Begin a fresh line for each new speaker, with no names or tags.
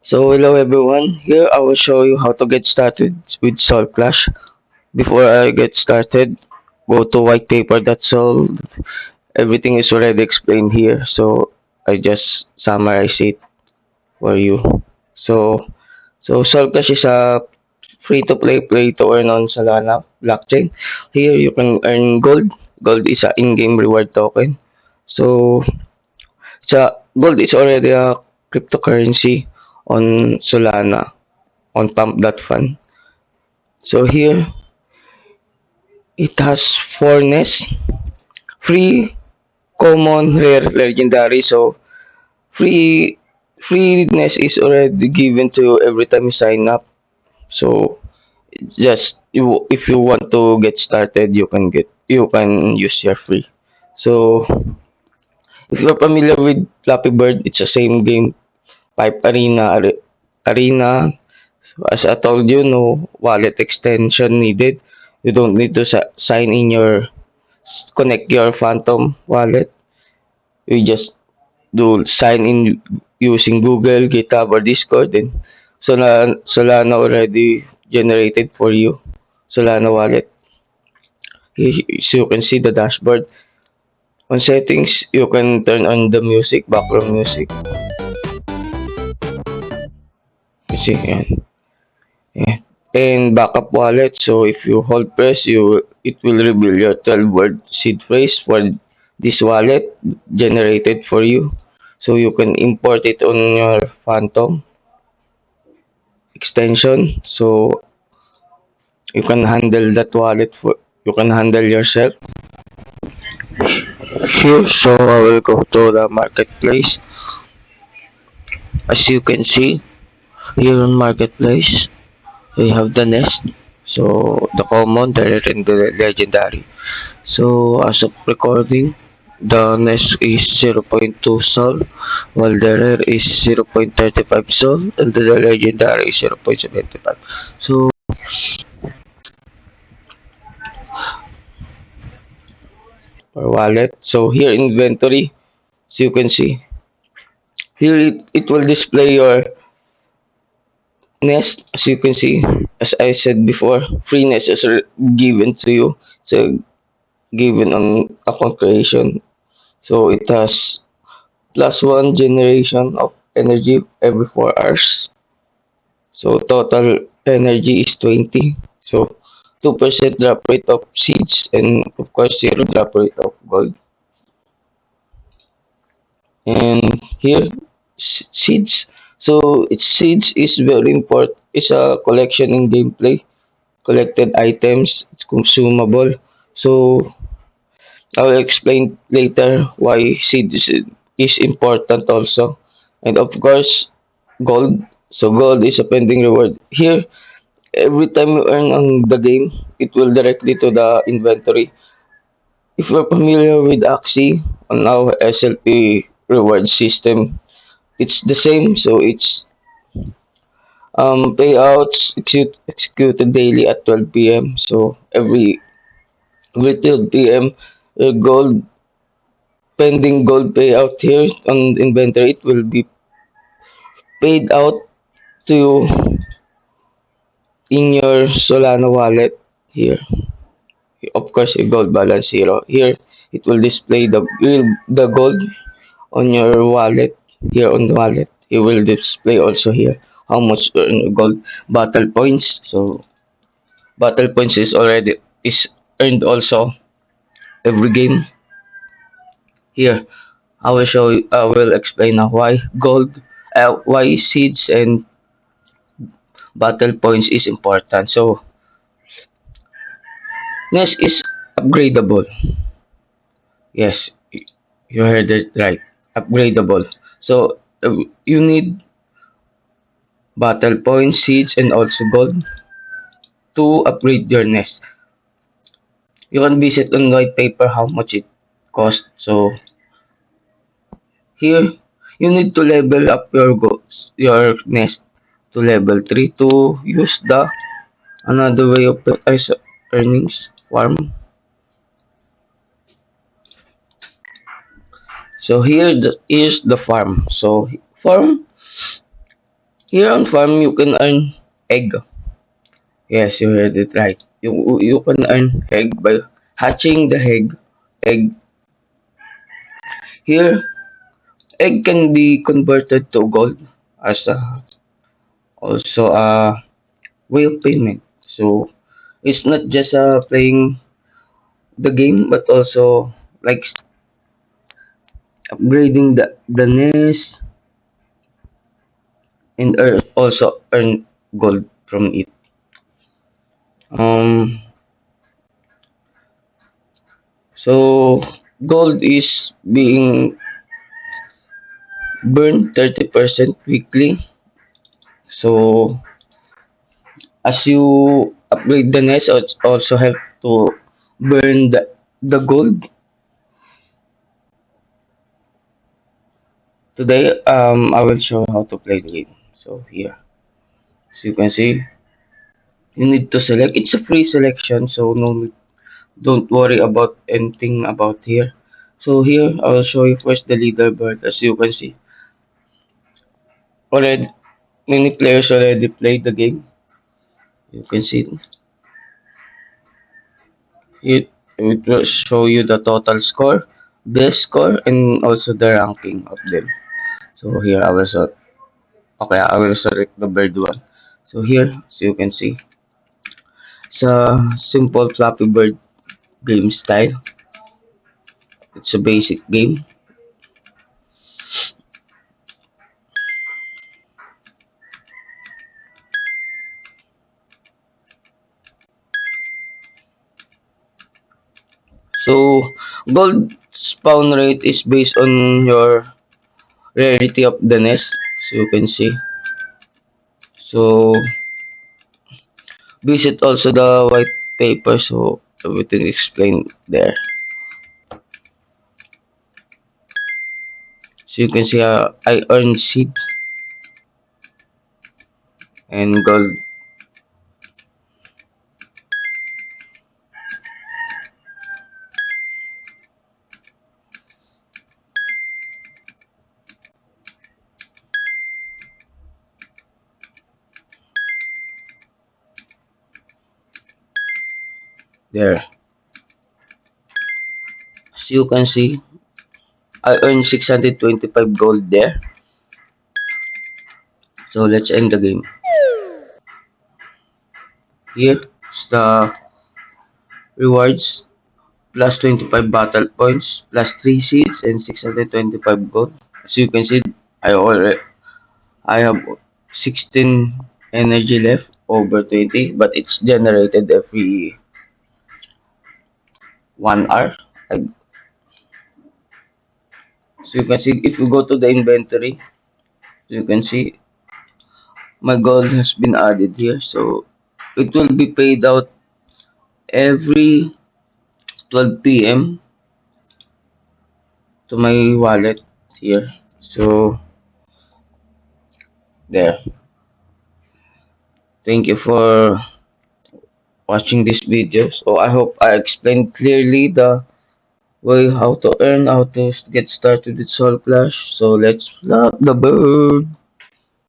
So hello everyone, here I will show you how to get started with Sol Clash. Before I get started, go to whitepaper.sol. Everything is already explained here, so I just summarize it for you. So, Sol Clash is a free-to-play play-to-earn on Solana blockchain. Here you can earn gold. Gold is a in-game reward token. So, gold is already a cryptocurrency on Solana on pump.fun. So here it has four nests, free, common, rare, legendary. So free free nest is already given to you every time you sign up. So just if you want to get started, you can use your free. So if you're familiar with Flappy Bird, it's the same game. Pipe Arena. As I told you, no wallet extension needed. You don't need to sign in connect your Phantom wallet. You just do sign in using Google, GitHub, or Discord. Then Solana already generated for you. Solana wallet. So you can see the dashboard. On settings, you can turn on the music, background music. You see, yan. Yeah. And backup wallet. So if you hold press, it will reveal your 12-word seed phrase for this wallet generated for you. So you can import it on your Phantom extension. So you can handle that wallet for you can handle yourself. Here, so I will go to the marketplace. As you can see here on marketplace, we have the nest. So the common, the rare, and the legendary. So as of recording, the nest is 0.2 sol, while the rare is 0.35 sol, and the legendary is 0.75. So our wallet. So here inventory, so you can see here it will display your nest. As you can see, as I said before, free nest is given to you. So given on account creation. So it has plus one generation of energy every 4 hours. So total energy is 20. So 2% drop rate of seeds and of course 0 drop rate of gold. And here seeds. So its seeds is very important. It's a collection in gameplay. Collected items, it's consumable. So I'll explain later why seeds is important also. And of course gold. So gold is a pending reward. Here every time you earn on the game, it will directly to the inventory. If you're familiar with Axie on our SLP reward system, it's the same. So it's payouts executed daily at 12 p.m. So every 12 p.m. Gold pending gold payout here on inventory, it will be paid out to you in your Solana wallet here. Of course, a gold balance zero. Here, it will display the gold on your wallet. Here on the wallet, it will display also here how much gold battle points. So battle points is earned also every game. Here, I will explain now why seeds and battle points is important. So next is upgradable. Yes, you heard it right. Upgradable. So you need battle points, seeds, and also gold to upgrade your nest. You can visit on white paper how much it costs. So here you need to level up your nest to level 3 to use the another way of earnings farm. So here is the farm. So farm Here on farm, you can earn egg. Yes, you heard it right. You can earn egg by hatching the egg. Here, egg can be converted to gold as also a way of payment. So it's not just playing the game, but also like upgrading the nest and also earn gold from it. Um, so gold is being burned 30% weekly. So as you upgrade the nest, it also help to burn the gold. Today, I will show how to play the game. So here, so you can see, you need to select. It's a free selection, so no, don't worry about anything about here. So here, I will show you first the leaderboard. As you can see, already many players already played the game. You can see it will show you the total score, the score, and also the ranking of them. So here, I will show. Okay, I will select the bird one. So here, so you can see, it's a simple Flappy Bird game style. It's a basic game. So gold spawn rate is based on your rarity of the nest. So you can see. So visit also the white paper. So everything explained there. So you can see I earn seed and gold there. So you can see I earned 625 gold there. So let's end the game. Here is the rewards plus 25 battle points plus 3 seeds and 625 gold. As you can see, I have 16 energy left over 20, but it's generated every 1 hour. Like, so you can see if you go to the inventory, you can see my gold has been added here. So it will be paid out every 12 p.m. to my wallet here. So there. Thank you for watching this video. So I hope I explained clearly the way how to earn, how to get started with Soul Clash. So let's flap the bird.